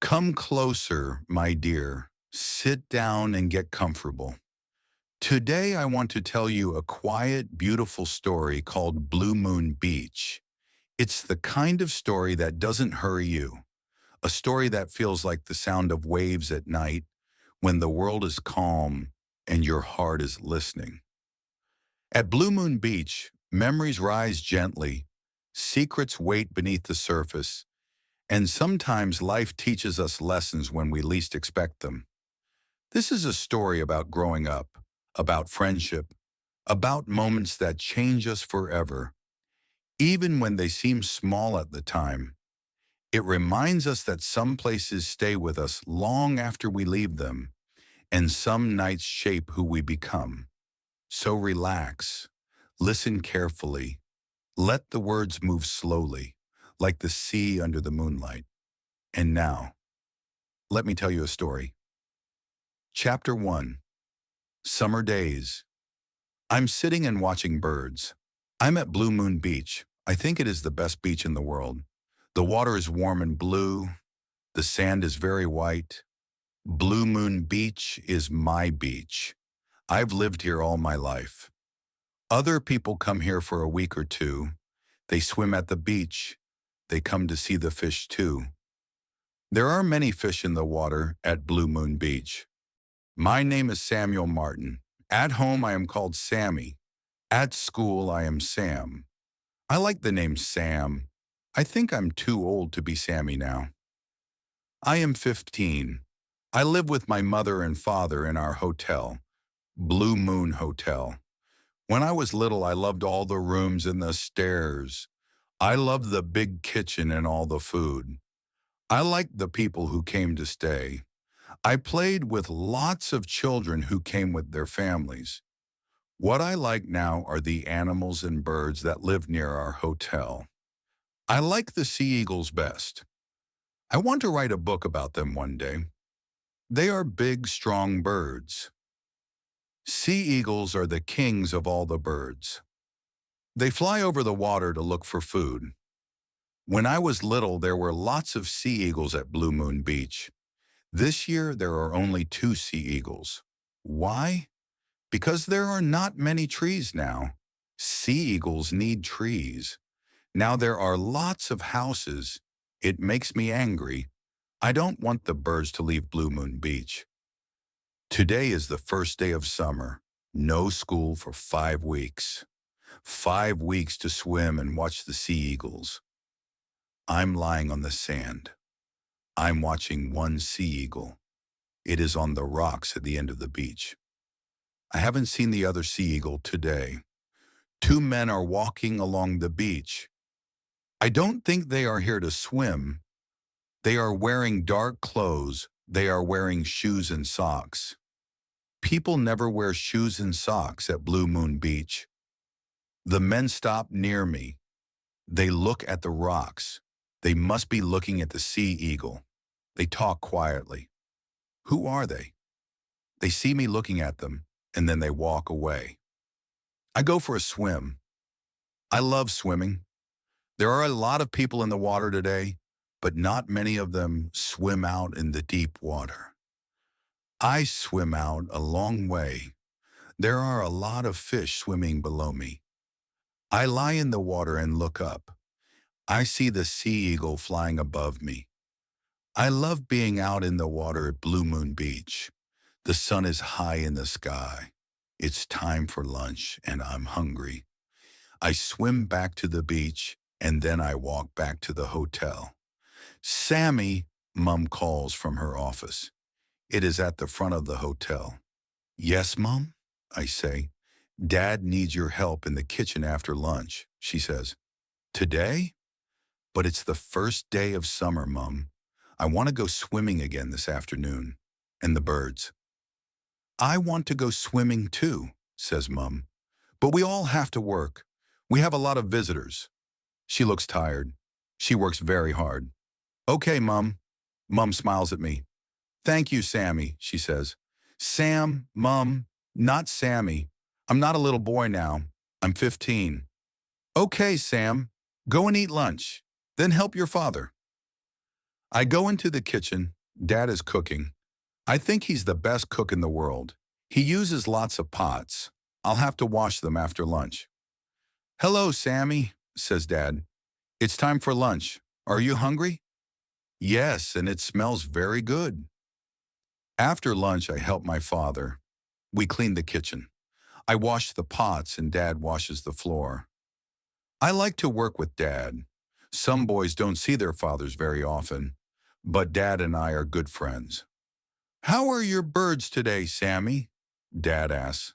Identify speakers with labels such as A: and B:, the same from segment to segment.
A: Come closer, my dear. Sit down and get comfortable. Today I want to tell you a quiet, beautiful story called Blue Moon Beach. It's the kind of story that doesn't hurry you, a story that feels like the sound of waves at night when the world is calm and your heart is listening. At Blue Moon Beach, memories rise gently, secrets wait beneath the surface, and sometimes life teaches us lessons when we least expect them. This is a story about growing up, about friendship, about moments that change us forever, even when they seem small at the time. It reminds us that some places stay with us long after we leave them, and some nights shape who we become. So relax, listen carefully, let the words move slowly, like the sea under the moonlight. And now, let me tell you a story. Chapter 1. Summer Days. I'm sitting and watching birds. I'm at Blue Moon Beach. I think it is the best beach in the world. The water is warm and blue. The sand is very white. Blue Moon Beach is my beach. I've lived here all my life. Other people come here for a week or two. They swim at the beach. They come to see the fish too. There are many fish in the water at Blue Moon Beach. My name is Samuel Martin. At home, I am called Sammy. At school, I am Sam. I like the name Sam. I think I'm too old to be Sammy now. I am 15. I live with my mother and father in our hotel, Blue Moon Hotel. When I was little, I loved all the rooms and the stairs. I loved the big kitchen and all the food. I liked the people who came to stay. I played with lots of children who came with their families. What I like now are the animals and birds that live near our hotel. I like the sea eagles best. I want to write a book about them one day. They are big, strong birds. Sea eagles are the kings of all the birds. They fly over the water to look for food. When I was little, there were lots of sea eagles at Blue Moon Beach. This year, there are only 2 sea eagles. Why? Because there are not many trees now. Sea eagles need trees. Now there are lots of houses. It makes me angry. I don't want the birds to leave Blue Moon Beach. Today is the first day of summer. No school for 5 weeks. 5 weeks to swim and watch the sea eagles. I'm lying on the sand. I'm watching one sea eagle. It is on the rocks at the end of the beach. I haven't seen the other sea eagle today. 2 men are walking along the beach. I don't think they are here to swim. They are wearing dark clothes. They are wearing shoes and socks. People never wear shoes and socks at Blue Moon Beach. The men stop near me. They look at the rocks. They must be looking at the sea eagle. They talk quietly. Who are they? They see me looking at them, and then they walk away. I go for a swim. I love swimming. There are a lot of people in the water today, but not many of them swim out in the deep water. I swim out a long way. There are a lot of fish swimming below me. I lie in the water and look up. I see the sea eagle flying above me. I love being out in the water at Blue Moon Beach. The sun is high in the sky. It's time for lunch, and I'm hungry. I swim back to the beach, and then I walk back to the hotel. Sammy, Mom calls from her office. It is at the front of the hotel. Yes, Mom, I say. Dad needs your help in the kitchen after lunch, she says. Today? But it's the first day of summer, Mom. I want to go swimming again this afternoon. And the birds. I want to go swimming too, says Mom. But we all have to work. We have a lot of visitors. She looks tired. She works very hard. Okay, Mom. Mom smiles at me. Thank you, Sammy, she says. Sam, Mom, not Sammy. I'm not a little boy now. I'm 15. Okay, Sam, go and eat lunch. Then help your father. I go into the kitchen. Dad is cooking. I think he's the best cook in the world. He uses lots of pots. I'll have to wash them after lunch. Hello, Sammy, says Dad. It's time for lunch. Are you hungry? Yes, and it smells very good. After lunch, I help my father. We clean the kitchen. I wash the pots and Dad washes the floor. I like to work with Dad. Some boys don't see their fathers very often, but Dad and I are good friends. How are your birds today, Sammy? Dad asks.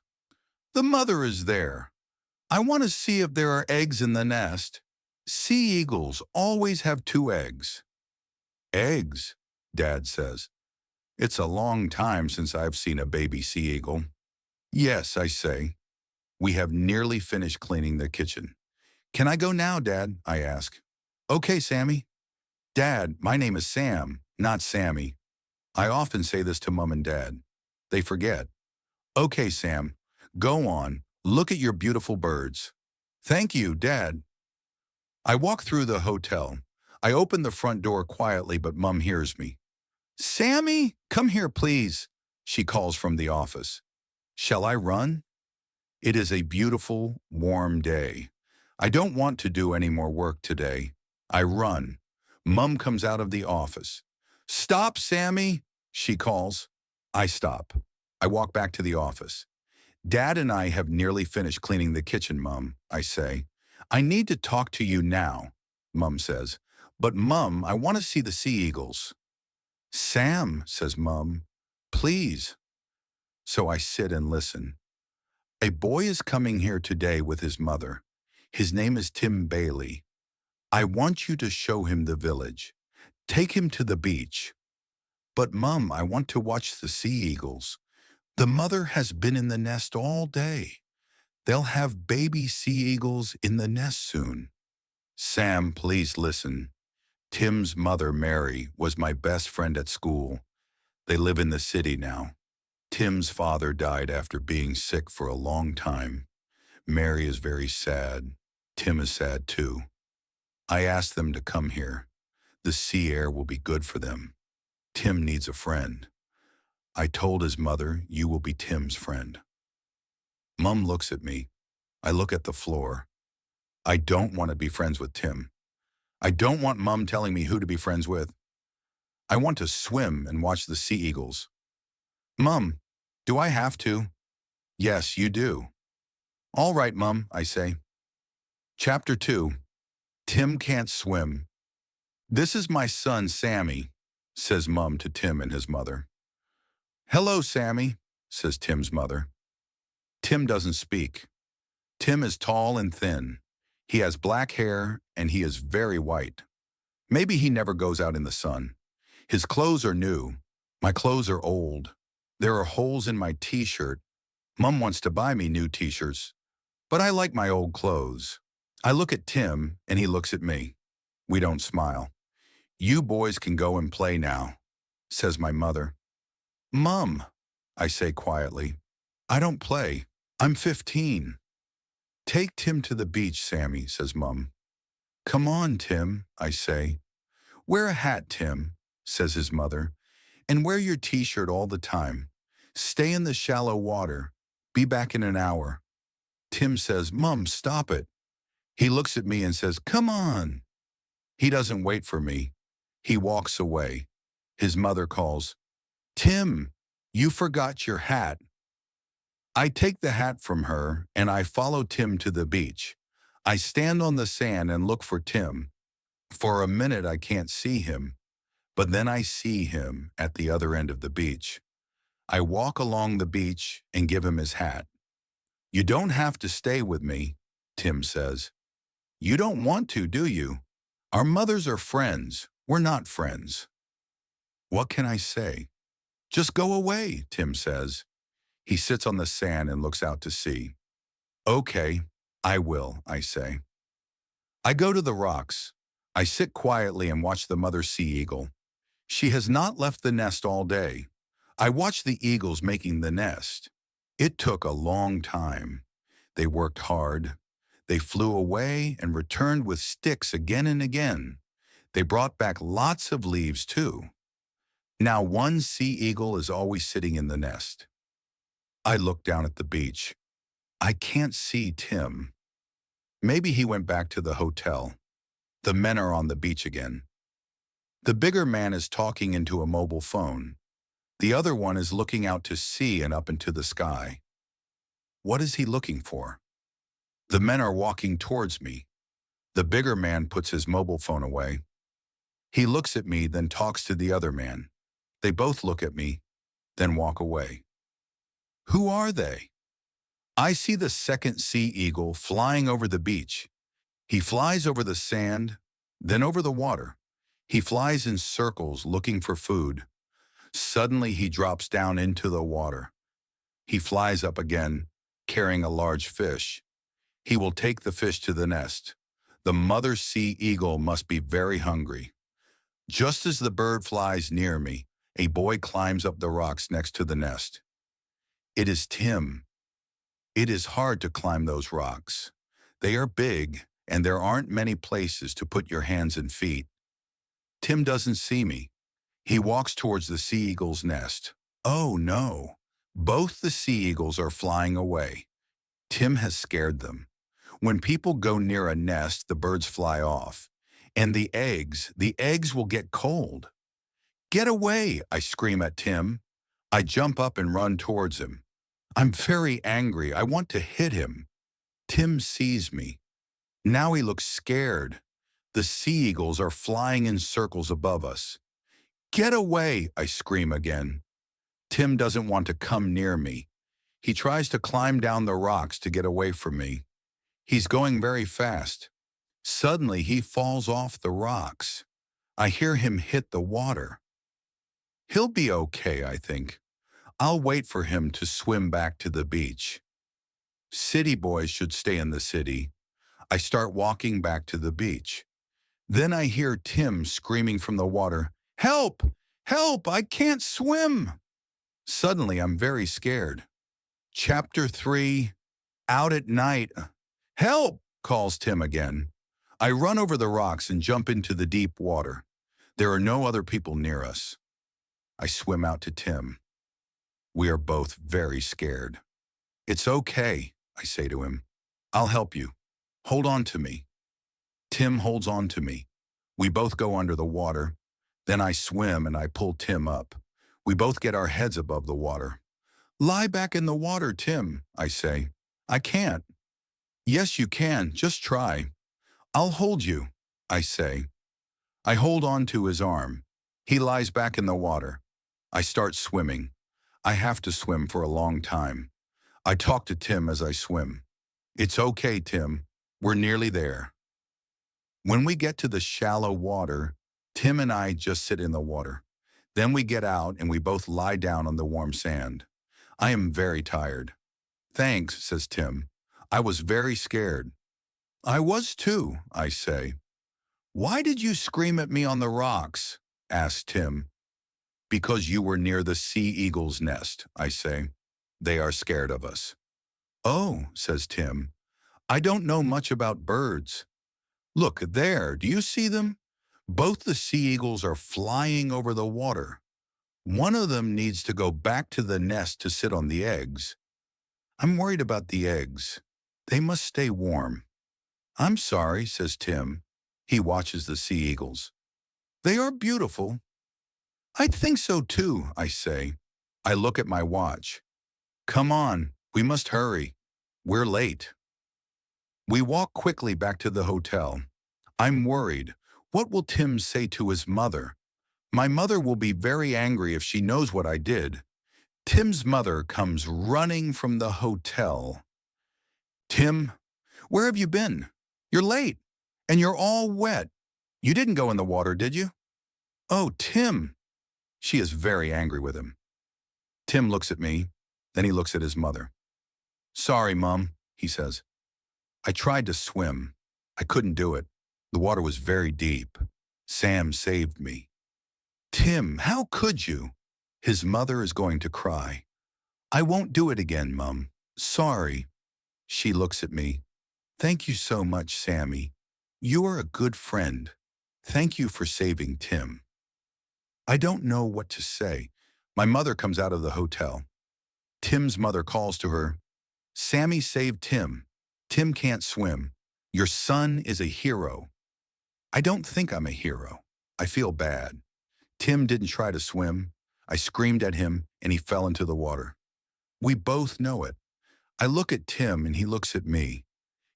A: The mother is there. I want to see if there are eggs in the nest. Sea eagles always have 2 eggs. Eggs, Dad says. It's a long time since I've seen a baby sea eagle. Yes, I say. We have nearly finished cleaning the kitchen. Can I go now, Dad? I ask. Okay, Sammy. Dad, my name is Sam, not Sammy. I often say this to Mom and Dad. They forget. Okay, Sam, go on. Look at your beautiful birds. Thank you, Dad. I walk through the hotel. I open the front door quietly, but Mom hears me. Sammy, come here, please, she calls from the office. Shall I run? It is a beautiful, warm day. I don't want to do any more work today. I run. Mom comes out of the office. Stop, Sammy, she calls. I stop. I walk back to the office. Dad and I have nearly finished cleaning the kitchen, Mom, I say. I need to talk to you now, Mom says. But Mom, I want to see the sea eagles. Sam, says Mom, please. So I sit and listen. A boy is coming here today with his mother. His name is Tim Bailey. I want you to show him the village. Take him to the beach. But Mom, I want to watch the sea eagles. The mother has been in the nest all day. They'll have baby sea eagles in the nest soon. Sam, please listen. Tim's mother, Mary, was my best friend at school. They live in the city now. Tim's father died after being sick for a long time. Mary is very sad. Tim is sad too. I asked them to come here. The sea air will be good for them. Tim needs a friend. I told his mother, you will be Tim's friend. Mom looks at me. I look at the floor. I don't want to be friends with Tim. I don't want Mom telling me who to be friends with. I want to swim and watch the sea eagles. Mom, do I have to? Yes, you do. All right, Mom, I say. Chapter 2. Tim can't swim. This is my son, Sammy, says Mom to Tim and his mother. Hello, Sammy, says Tim's mother. Tim doesn't speak. Tim is tall and thin. He has black hair and he is very white. Maybe he never goes out in the sun. His clothes are new. My clothes are old. There are holes in my t-shirt. Mom wants to buy me new t-shirts, but I like my old clothes. I look at Tim and he looks at me. We don't smile. You boys can go and play now, says my mother. Mom, I say quietly, I don't play. I'm 15. Take Tim to the beach, Sammy, says Mom. Come on, Tim, I say. Wear a hat, Tim, says his mother, and wear your t-shirt all the time. Stay in the shallow water. Be back in an hour. Tim says, Mom, stop it. He looks at me and says, come on. He doesn't wait for me. He walks away. His mother calls, Tim, you forgot your hat. I take the hat from her and I follow Tim to the beach. I stand on the sand and look for Tim. For a minute I can't see him, but then I see him at the other end of the beach. I walk along the beach and give him his hat. You don't have to stay with me, Tim says. You don't want to, do you? Our mothers are friends. We're not friends. What can I say? Just go away, Tim says. He sits on the sand and looks out to sea. Okay, I will, I say. I go to the rocks. I sit quietly and watch the mother sea eagle. She has not left the nest all day. I watch the eagles making the nest. It took a long time. They worked hard. They flew away and returned with sticks again and again. They brought back lots of leaves too. Now one sea eagle is always sitting in the nest. I look down at the beach. I can't see Tim. Maybe he went back to the hotel. The men are on the beach again. The bigger man is talking into a mobile phone. The other one is looking out to sea and up into the sky. What is he looking for? The men are walking towards me. The bigger man puts his mobile phone away. He looks at me, then talks to the other man. They both look at me, then walk away. Who are they? I see the second sea eagle flying over the beach. He flies over the sand, then over the water. He flies in circles looking for food. Suddenly he drops down into the water. He flies up again, carrying a large fish. He will take the fish to the nest. The mother sea eagle must be very hungry. Just as the bird flies near me, a boy climbs up the rocks next to the nest. It is Tim. It is hard to climb those rocks. They are big, and there aren't many places to put your hands and feet. Tim doesn't see me. He walks towards the sea eagle's nest. Oh no! Both the sea eagles are flying away. Tim has scared them. When people go near a nest, the birds fly off. And the eggs will get cold. Get away, I scream at Tim. I jump up and run towards him. I'm very angry. I want to hit him. Tim sees me. Now he looks scared. The sea eagles are flying in circles above us. Get away, I scream again. Tim doesn't want to come near me. He tries to climb down the rocks to get away from me. He's going very fast. Suddenly he falls off the rocks. I hear him hit the water. He'll be okay, I think. I'll wait for him to swim back to the beach. City boys should stay in the city. I start walking back to the beach. Then I hear Tim screaming from the water, "Help! Help! I can't swim!" Suddenly I'm very scared. Chapter 3, Out at Night. "Help!" calls Tim again. I run over the rocks and jump into the deep water. There are no other people near us. I swim out to Tim. We are both very scared. "It's okay," I say to him. "I'll help you. Hold on to me." Tim holds on to me. We both go under the water. Then I swim and I pull Tim up. We both get our heads above the water. "Lie back in the water, Tim," I say. "I can't." "Yes, you can. Just try." "I'll hold you," I say. I hold on to his arm. He lies back in the water. I start swimming. I have to swim for a long time. I talk to Tim as I swim. "It's okay, Tim. We're nearly there." When we get to the shallow water, Tim and I just sit in the water. Then we get out and we both lie down on the warm sand. I am very tired. "Thanks," says Tim. "I was very scared." "I was too," I say. "Why did you scream at me on the rocks?" asks Tim. "Because you were near the sea eagle's nest," I say. "They are scared of us." "Oh," says Tim. "I don't know much about birds. Look, there, do you see them? Both the sea eagles are flying over the water. One of them needs to go back to the nest to sit on the eggs. I'm worried about the eggs. They must stay warm." "I'm sorry," says Tim. He watches the sea eagles. "They are beautiful." "I think so too," I say. I look at my watch. "Come on, we must hurry. We're late." We walk quickly back to the hotel. I'm worried. What will Tim say to his mother? My mother will be very angry if she knows what I did. Tim's mother comes running from the hotel. "Tim, where have you been? You're late, and you're all wet. You didn't go in the water, did you?" "Oh, Tim." She is very angry with him. Tim looks at me, then he looks at his mother. "Sorry, Mom," he says. "I tried to swim. I couldn't do it. The water was very deep. Sam saved me." "Tim, how could you?" His mother is going to cry. "I won't do it again, Mom. Sorry." She looks at me. "Thank you so much, Sammy. You are a good friend. Thank you for saving Tim." I don't know what to say. My mother comes out of the hotel. Tim's mother calls to her, Sammy saved Tim. Tim can't swim. Your son is a hero. I don't think I'm a hero. I feel bad. Tim didn't try to swim. I screamed at him and he fell into the water. We both know it. I look at Tim and he looks at me.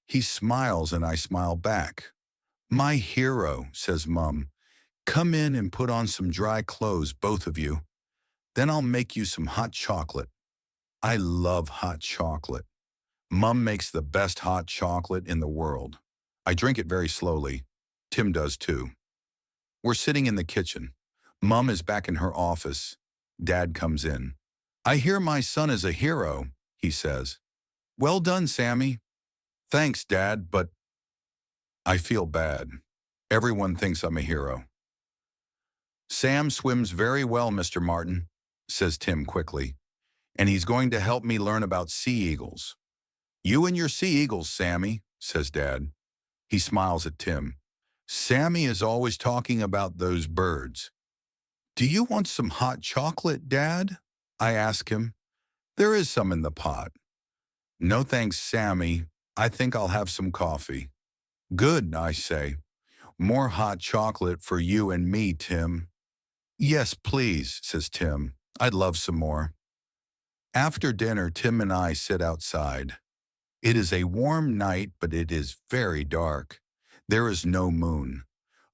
A: He smiles and I smile back. My hero, says Mum. Come in and put on some dry clothes, both of you. Then I'll make you some hot chocolate. I love hot chocolate. Mum makes the best hot chocolate in the world. I drink it very slowly. Tim does too. We're sitting in the kitchen. Mum is back in her office. Dad comes in. I hear my son is a hero, he says. Well done, Sammy. Thanks, Dad, but I feel bad. Everyone thinks I'm a hero. Sam swims very well, Mr. Martin, says Tim quickly, and he's going to help me learn about sea eagles. You and your sea eagles, Sammy, says Dad. He smiles at Tim. Sammy is always talking about those birds. Do you want some hot chocolate, Dad? I ask him. There is some in the pot. No thanks, Sammy. I think I'll have some coffee. Good, I say. More hot chocolate for you and me, Tim. Yes, please, says Tim. I'd love some more. After dinner, Tim and I sit outside. It is a warm night, but it is very dark. There is no moon.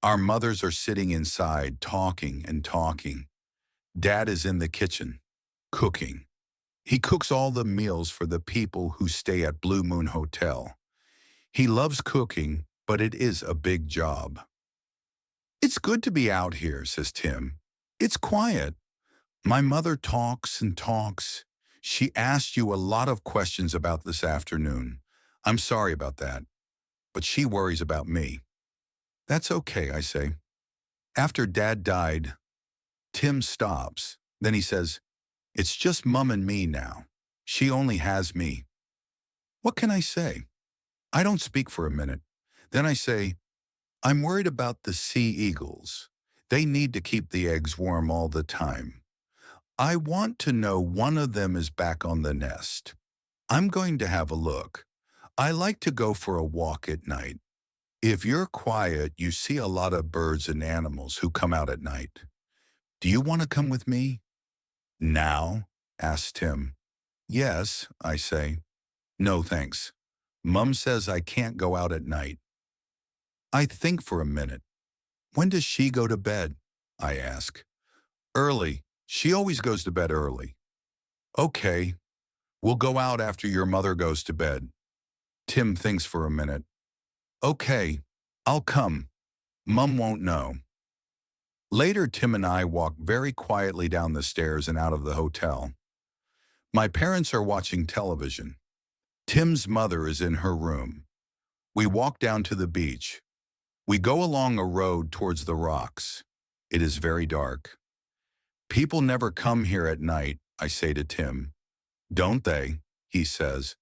A: Our mothers are sitting inside, talking and talking. Dad is in the kitchen, cooking. He cooks all the meals for the people who stay at Blue Moon Hotel. He loves cooking, but it is a big job. It's good to be out here, says Tim. It's quiet. My mother talks and talks. She asked you a lot of questions about this afternoon. I'm sorry about that, but she worries about me. That's okay, I say. After Dad died, Tim stops. Then he says, it's just Mum and me now. She only has me. What can I say? I don't speak for a minute. Then I say, I'm worried about the sea eagles. They need to keep the eggs warm all the time. I want to know one of them is back on the nest. I'm going to have a look. I like to go for a walk at night. If you're quiet, you see a lot of birds and animals who come out at night. Do you want to come with me? Now? Asks Tim. Yes, I say. No, thanks. Mum says I can't go out at night. I think for a minute. When does she go to bed? I ask. Early. She always goes to bed early. Okay, we'll go out after your mother goes to bed. Tim thinks for a minute. Okay, I'll come. Mum won't know. Later, Tim and I walk very quietly down the stairs and out of the hotel. My parents are watching television. Tim's mother is in her room. We walk down to the beach. We go along a road towards the rocks. It is very dark. People never come here at night, I say to Tim. Don't they? He says.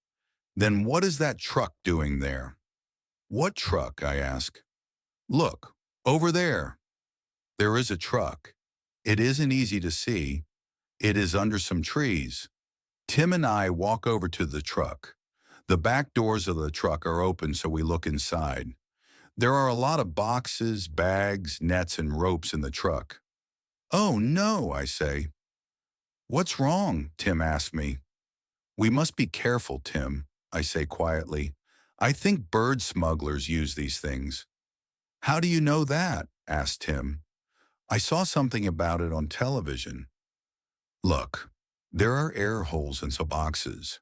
A: Then what is that truck doing there? What truck? I ask. Look, over there. There is a truck. It isn't easy to see. It is under some trees. Tim and I walk over to the truck. The back doors of the truck are open, so we look inside. There are a lot of boxes, bags, nets, and ropes in the truck. Oh, no, I say. What's wrong? Tim asks me. We must be careful, Tim, I say quietly. I think bird smugglers use these things. How do you know that? Asked Tim. I saw something about it on television. Look, there are air holes in some boxes.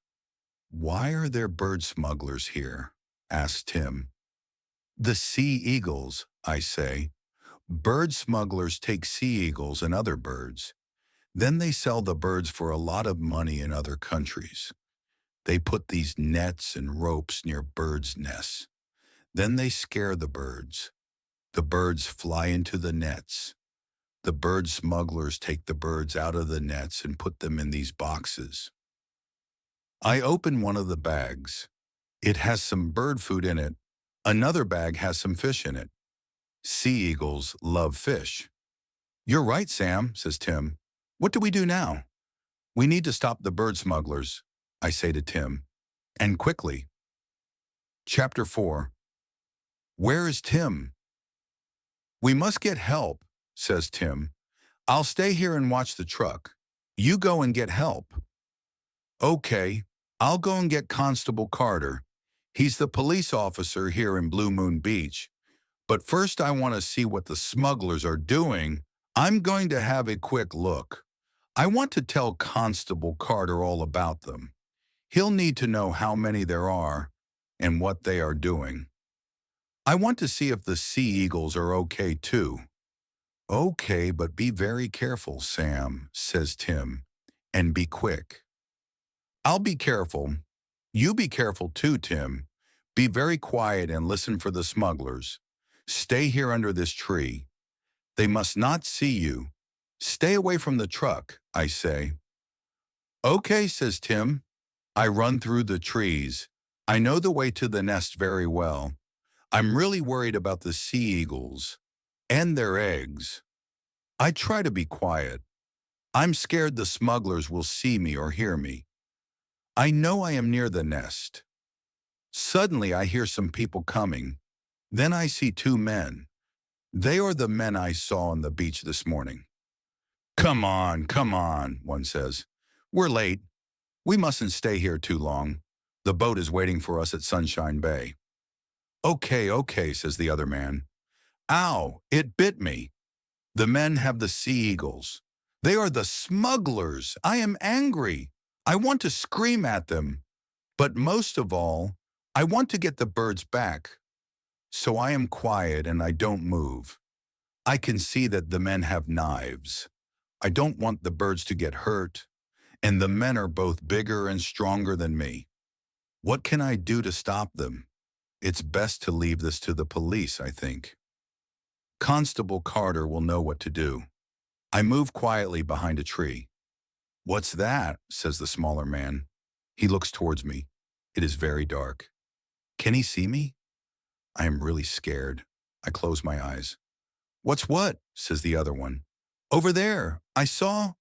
A: Why are there bird smugglers here? Asked Tim. The sea eagles, I say. Bird smugglers take sea eagles and other birds. Then they sell the birds for a lot of money in other countries. They put these nets and ropes near birds' nests. Then they scare the birds. The birds fly into the nets. The bird smugglers take the birds out of the nets and put them in these boxes. I open one of the bags. It has some bird food in it. Another bag has some fish in it. Sea eagles love fish. You're right, Sam, says Tim. What do we do now? We need to stop the bird smugglers, I say to Tim. And quickly. Chapter 4. Where is Tim? We must get help, says Tim. I'll stay here and watch the truck. You go and get help. Okay, I'll go and get Constable Carter. He's the police officer here in Blue Moon Beach. But first I want to see what the smugglers are doing. I'm going to have a quick look. I want to tell Constable Carter all about them. He'll need to know how many there are and what they are doing. I want to see if the sea eagles are okay too. Okay, but be very careful, Sam, says Tim, and be quick. I'll be careful. You be careful too, Tim. Be very quiet and listen for the smugglers. Stay here under this tree. They must not see you. Stay away from the truck, I say. Okay, says Tim. I run through the trees. I know the way to the nest very well. I'm really worried about the sea eagles and their eggs. I try to be quiet. I'm scared the smugglers will see me or hear me. I know I am near the nest. Suddenly I hear some people coming. Then I see two men. They are the men I saw on the beach this morning. Come on, one says. We're late. We mustn't stay here too long. The boat is waiting for us at Sunshine Bay. Okay, says the other man. Ow, it bit me. The men have the sea eagles. They are the smugglers. I am angry. I want to scream at them. But most of all, I want to get the birds back. So I am quiet and I don't move. I can see that the men have knives. I don't want the birds to get hurt, and the men are both bigger and stronger than me. What can I do to stop them? It's best to leave this to the police, I think. Constable Carter will know what to do. I move quietly behind a tree. What's that? Says the smaller man. He looks towards me. It is very dark. Can he see me? I am really scared. I close my eyes. What's what? Says the other one. Over there. I saw.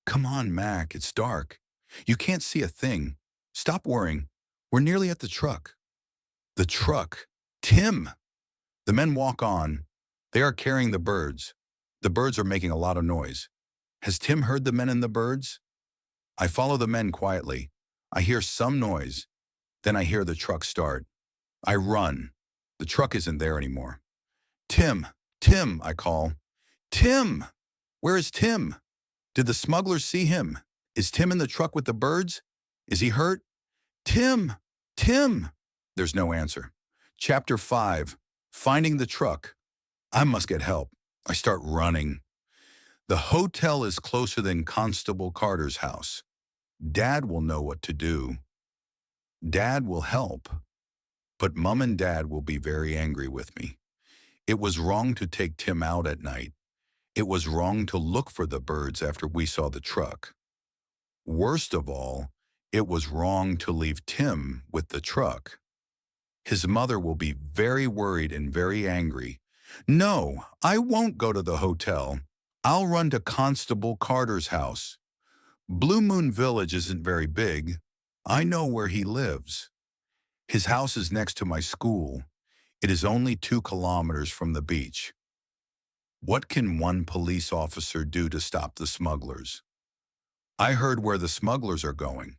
A: Come on, Mac. It's dark. You can't see a thing. Stop worrying. We're nearly at the truck. The truck. Tim! The men walk on. They are carrying the birds. The birds are making a lot of noise. Has Tim heard the men and the birds? I follow the men quietly. I hear some noise. Then I hear the truck start. I run. The truck isn't there anymore. Tim, I call. Tim! Where is Tim? Did the smugglers see him? Is Tim in the truck with the birds? Is he hurt? Tim! There's no answer. Chapter 5. Finding the truck. I must get help. I start running. The hotel is closer than Constable Carter's house. Dad will know what to do. Dad will help. But Mom and Dad will be very angry with me. It was wrong to take Tim out at night. It was wrong to look for the birds after we saw the truck. Worst of all, it was wrong to leave Tim with the truck. His mother will be very worried and very angry. No, I won't go to the hotel. I'll run to Constable Carter's house. Blue Moon Village isn't very big. I know where he lives. His house is next to my school. It is only 2 kilometers from the beach. What can one police officer do to stop the smugglers? I heard where the smugglers are going.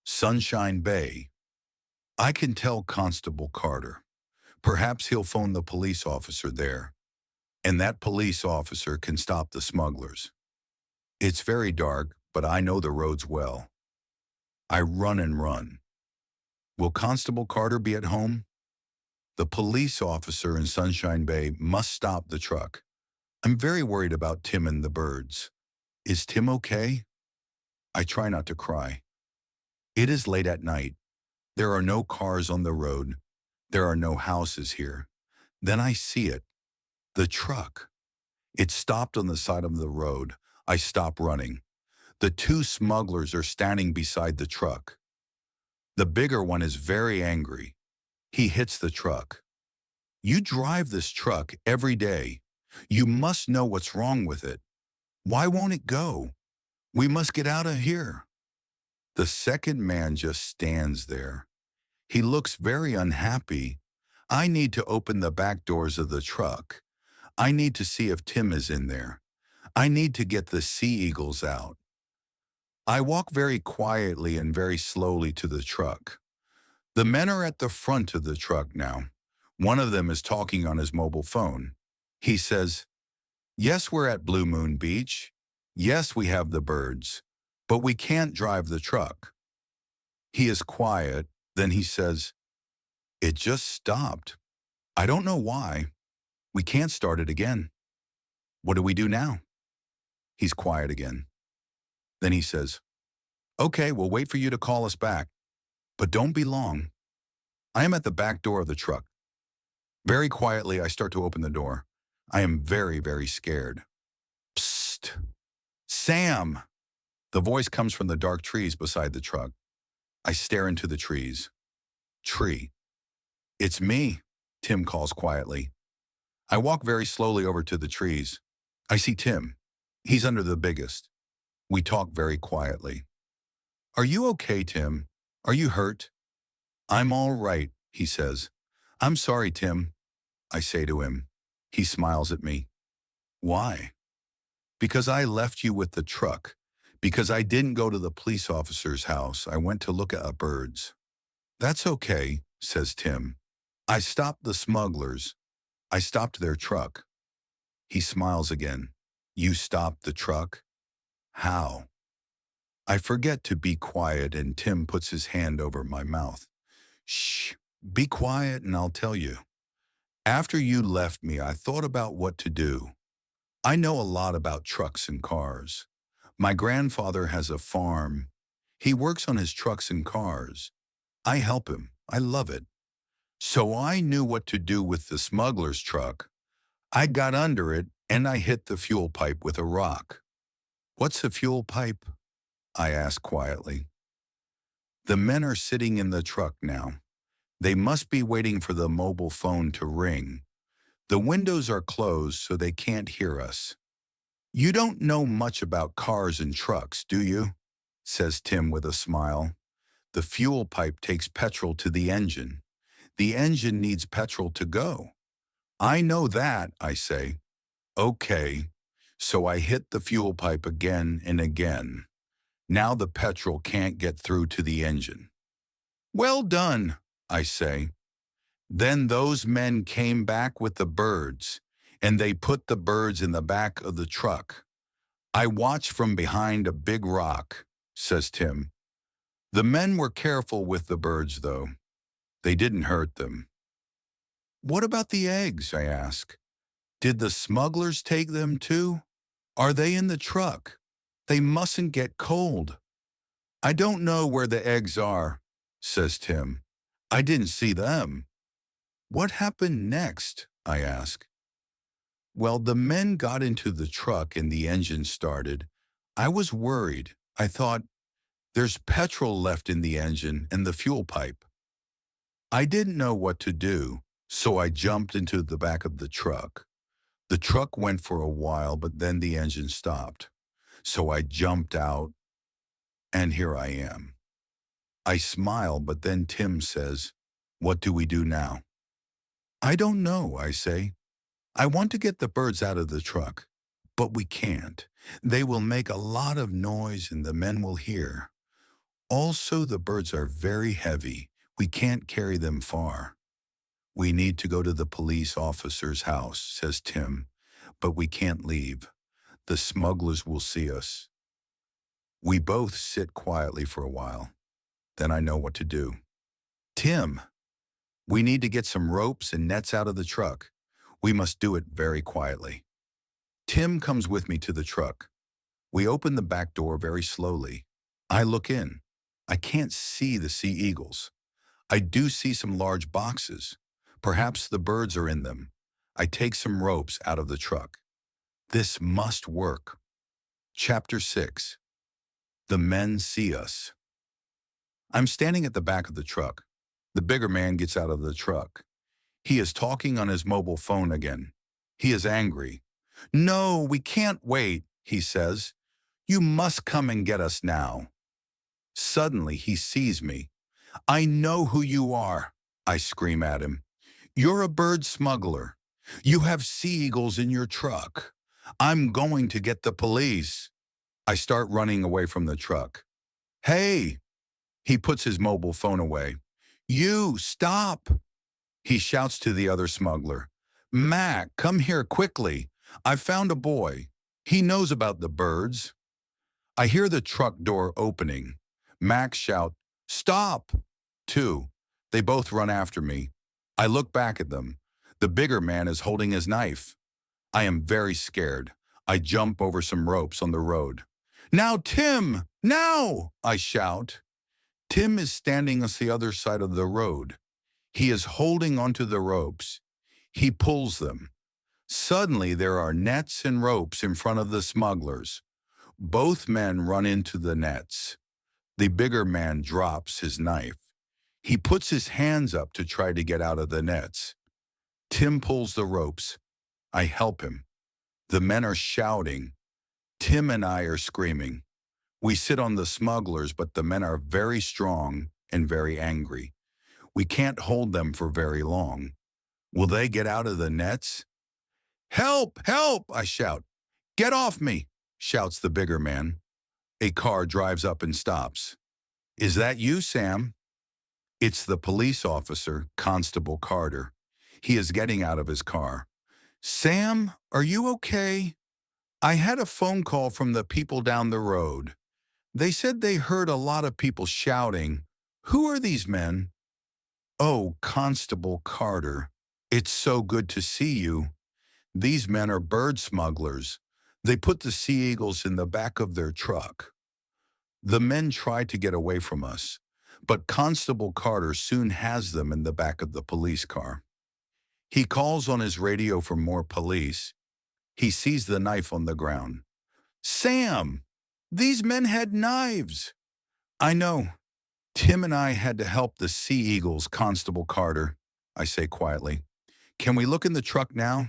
A: Sunshine Bay. I can tell Constable Carter. Perhaps he'll phone the police officer there, and that police officer can stop the smugglers. It's very dark, but I know the roads well. I run and run. Will Constable Carter be at home? The police officer in Sunshine Bay must stop the truck. I'm very worried about Tim and the birds. Is Tim okay? I try not to cry. It is late at night. There are no cars on the road. There are no houses here. Then I see it. The truck. It stopped on the side of the road. I stop running. The 2 smugglers are standing beside the truck. The bigger one is very angry. He hits the truck. You drive this truck every day. You must know what's wrong with it. Why won't it go? We must get out of here. The second man just stands there. He looks very unhappy. I need to open the back doors of the truck. I need to see if Tim is in there. I need to get the sea eagles out. I walk very quietly and very slowly to the truck. The men are at the front of the truck now. One of them is talking on his mobile phone. He says, "Yes, we're at Blue Moon Beach. Yes, we have the birds, but we can't drive the truck." He is quiet. Then he says, "It just stopped. I don't know why. We can't start it again. What do we do now?" He's quiet again. Then he says, "Okay, we'll wait for you to call us back, but don't be long." I am at the back door of the truck. Very quietly, I start to open the door. I am very, very scared. "Psst! Sam!" The voice comes from the dark trees beside the truck. I stare into the trees. Tree. "It's me," Tim calls quietly. I walk very slowly over to the trees. I see Tim. He's under the biggest. We talk very quietly. "Are you okay, Tim? Are you hurt?" "I'm all right," he says. "I'm sorry, Tim," I say to him. He smiles at me. "Why?" "Because I left you with the truck. Because I didn't go to the police officer's house. I went to look at birds." "That's okay," says Tim. "I stopped the smugglers. I stopped their truck." He smiles again. "You stopped the truck? How?" I forget to be quiet and Tim puts his hand over my mouth. "Shh, be quiet and I'll tell you. After you left me, I thought about what to do. I know a lot about trucks and cars. My grandfather has a farm. He works on his trucks and cars. I help him. I love it. So I knew what to do with the smuggler's truck. I got under it and I hit the fuel pipe with a rock." "What's a fuel pipe?" I ask quietly. The men are sitting in the truck now. They must be waiting for the mobile phone to ring. The windows are closed so they can't hear us. "You don't know much about cars and trucks, do you?" says Tim with a smile. "The fuel pipe takes petrol to the engine. The engine needs petrol to go." "I know that," I say. "Okay." So I hit the fuel pipe again and again. Now the petrol can't get through to the engine. "Well done," I say. Then those men came back with the birds, and they put the birds in the back of the truck. I watched from behind a big rock, says Tim. The men were careful with the birds, though. They didn't hurt them. "What about the eggs?" I ask. "Did the smugglers take them too? Are they in the truck? They mustn't get cold." "I don't know where the eggs are," says Tim. "I didn't see them." "What happened next?" I ask. "Well, the men got into the truck and the engine started. I was worried. I thought, there's petrol left in the engine and the fuel pipe. I didn't know what to do, so I jumped into the back of the truck. The truck went for a while, but then the engine stopped. So I jumped out, and here I am." I smile, but then Tim says, "What do we do now?" "I don't know," I say. "I want to get the birds out of the truck, but we can't. They will make a lot of noise and the men will hear. Also, the birds are very heavy. We can't carry them far." "We need to go to the police officer's house," says Tim, "but we can't leave. The smugglers will see us." We both sit quietly for a while. Then I know what to do. "Tim, we need to get some ropes and nets out of the truck. We must do it very quietly." Tim comes with me to the truck. We open the back door very slowly. I look in. I can't see the sea eagles. I do see some large boxes. Perhaps the birds are in them. I take some ropes out of the truck. This must work. Chapter 6. The men see us. I'm standing at the back of the truck. The bigger man gets out of the truck. He is talking on his mobile phone again. He is angry. No, we can't wait, he says. You must come and get us now. Suddenly he sees me. I know who you are, I scream at him. You're a bird smuggler. You have sea eagles in your truck. I'm going to get the police. I start running away from the truck. Hey, he puts his mobile phone away. You, stop, he shouts to the other smuggler. Mac, come here quickly. I found a boy. He knows about the birds. I hear the truck door opening. Max shout, stop! Two. They both run after me. I look back at them. The bigger man is holding his knife. I am very scared. I jump over some ropes on the road. Now, Tim! Now! I shout. Tim is standing on the other side of the road. He is holding onto the ropes. He pulls them. Suddenly, there are nets and ropes in front of the smugglers. Both men run into the nets. The bigger man drops his knife. He puts his hands up to try to get out of the nets. Tim pulls the ropes. I help him. The men are shouting. Tim and I are screaming. We sit on the smugglers, but the men are very strong and very angry. We can't hold them for very long. Will they get out of the nets? Help! Help! I shout. Get off me! Shouts the bigger man. A car drives up and stops. Is that you, Sam? It's the police officer, Constable Carter. He is getting out of his car. Sam, are you okay? I had a phone call from the people down the road. They said they heard a lot of people shouting. Who are these men? Oh, Constable Carter, it's so good to see you. These men are bird smugglers. They put the sea eagles in the back of their truck. The men try to get away from us, but Constable Carter soon has them in the back of the police car. He calls on his radio for more police. He sees the knife on the ground. Sam, these men had knives. I know. Tim and I had to help the sea eagles, Constable Carter, I say quietly. Can we look in the truck now?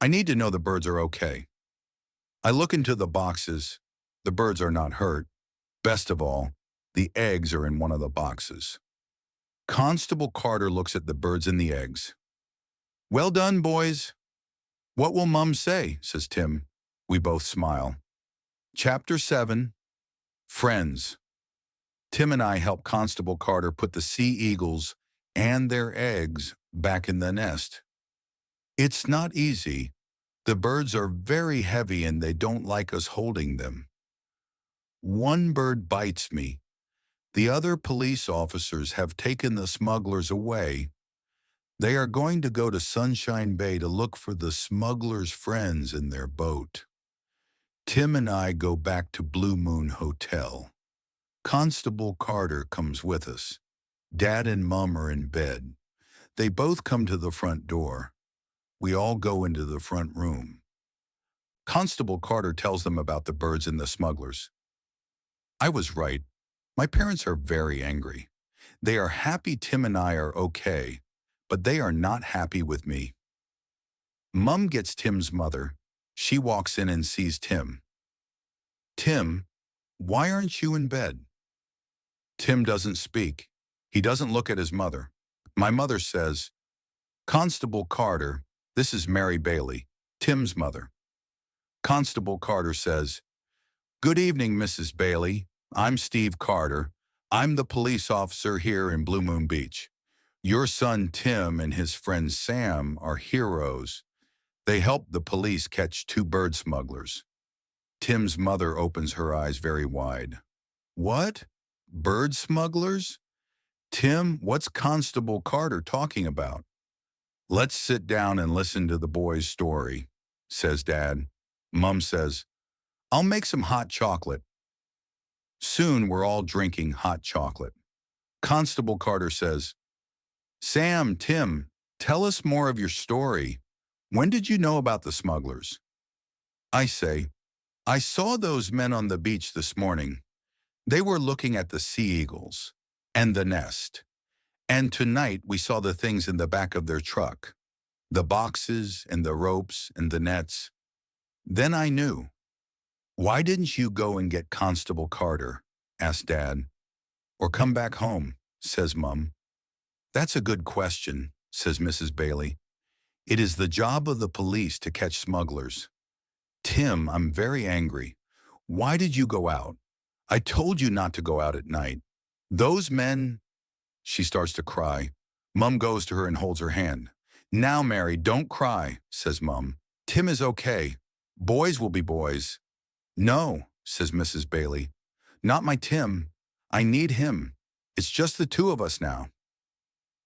A: I need to know the birds are okay. I look into the boxes. The birds are not hurt. Best of all, the eggs are in one of the boxes. Constable Carter looks at the birds and the eggs. Well done, boys. What will Mum say? Says Tim. We both smile. Chapter 7, Friends. Tim and I help Constable Carter put the sea eagles and their eggs back in the nest. It's not easy. The birds are very heavy and they don't like us holding them. One bird bites me. The other police officers have taken the smugglers away. They are going to go to Sunshine Bay to look for the smugglers' friends in their boat. Tim and I go back to Blue Moon Hotel. Constable Carter comes with us. Dad and Mum are in bed. They both come to the front door. We all go into the front room. Constable Carter tells them about the birds and the smugglers. I was right. My parents are very angry. They are happy Tim and I are okay, but they are not happy with me. Mum gets Tim's mother. She walks in and sees Tim. Tim, why aren't you in bed? Tim doesn't speak. He doesn't look at his mother. My mother says, Constable Carter, this is Mary Bailey, Tim's mother. Constable Carter says, Good evening, Mrs. Bailey. I'm Steve Carter. I'm the police officer here in Blue Moon Beach. Your son Tim and his friend Sam are heroes. They helped the police catch 2 bird smugglers. Tim's mother opens her eyes very wide. What? Bird smugglers? Tim, what's Constable Carter talking about? Let's sit down and listen to the boy's story, says Dad. Mum says, I'll make some hot chocolate. Soon we're all drinking hot chocolate. Constable Carter says, Sam, Tim, tell us more of your story. When did you know about the smugglers? I say, I saw those men on the beach this morning. They were looking at the sea eagles and the nest. And tonight we saw the things in the back of their truck, the boxes and the ropes and the nets. Then I knew. Why didn't you go and get Constable Carter? Asked Dad. Or come back home, says Mum. That's a good question, says Mrs. Bailey. It is the job of the police to catch smugglers. Tim, I'm very angry. Why did you go out? I told you not to go out at night. Those men. She starts to cry. Mum goes to her and holds her hand. Now, Mary, don't cry, says Mum. Tim is okay. Boys will be boys. No, says Mrs. Bailey. Not my Tim. I need him. It's just the two of us now.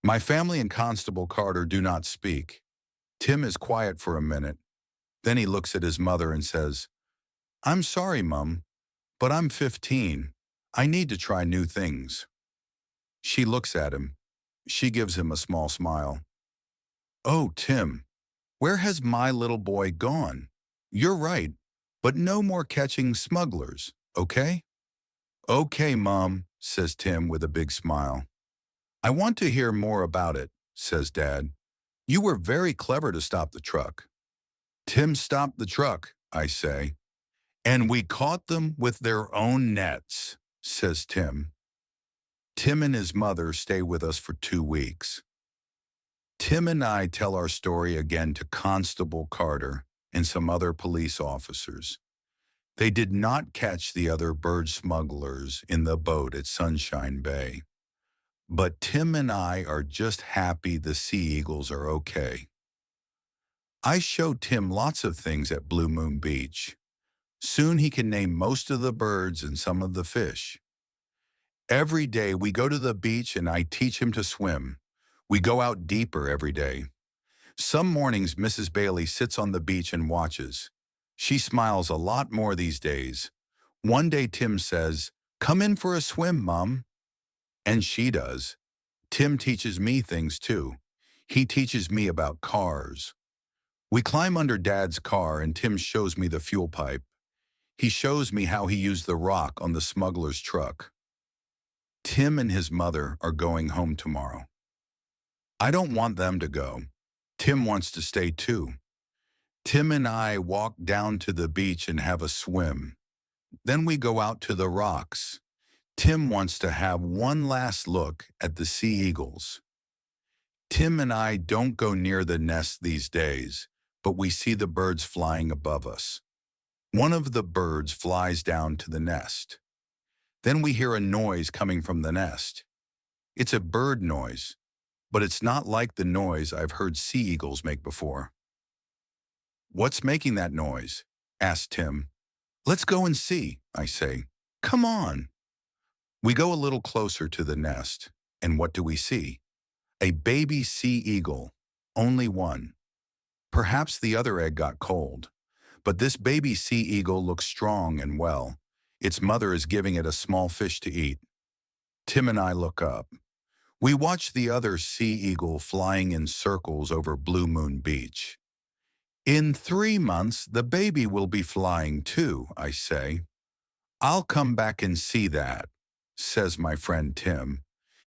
A: My family and Constable Carter do not speak. Tim is quiet for a minute. Then he looks at his mother and says, I'm sorry, Mum, but I'm 15. I need to try new things. She looks at him. She gives him a small smile. Oh, Tim, where has my little boy gone? You're right, but no more catching smugglers, okay? Okay, Mom, says Tim with a big smile. I want to hear more about it, says Dad. You were very clever to stop the truck. Tim stopped the truck, I say. And we caught them with their own nets, says Tim. Tim and his mother stay with us for 2 weeks. Tim and I tell our story again to Constable Carter and some other police officers. They did not catch the other bird smugglers in the boat at Sunshine Bay. But Tim and I are just happy the sea eagles are okay. I showed Tim lots of things at Blue Moon Beach. Soon he can name most of the birds and some of the fish. Every day we go to the beach and I teach him to swim. We go out deeper every day. Some mornings Mrs. Bailey sits on the beach and watches. She smiles a lot more these days. One day Tim says, "Come in for a swim, Mom." And she does. Tim teaches me things too. He teaches me about cars. We climb under Dad's car and Tim shows me the fuel pipe. He shows me how he used the rock on the smuggler's truck. Tim and his mother are going home tomorrow. I don't want them to go. Tim wants to stay too. Tim and I walk down to the beach and have a swim. Then we go out to the rocks. Tim wants to have one last look at the sea eagles. Tim and I don't go near the nest these days, but we see the birds flying above us. One of the birds flies down to the nest. Then we hear a noise coming from the nest. It's a bird noise, but it's not like the noise I've heard sea eagles make before. What's making that noise? Asked Tim. Let's go and see, I say. Come on. We go a little closer to the nest, and what do we see? A baby sea eagle, only one. Perhaps the other egg got cold, but this baby sea eagle looks strong and well. Its mother is giving it a small fish to eat. Tim and I look up. We watch the other sea eagle flying in circles over Blue Moon Beach. In 3 months, the baby will be flying too, I say. I'll come back and see that, says my friend Tim.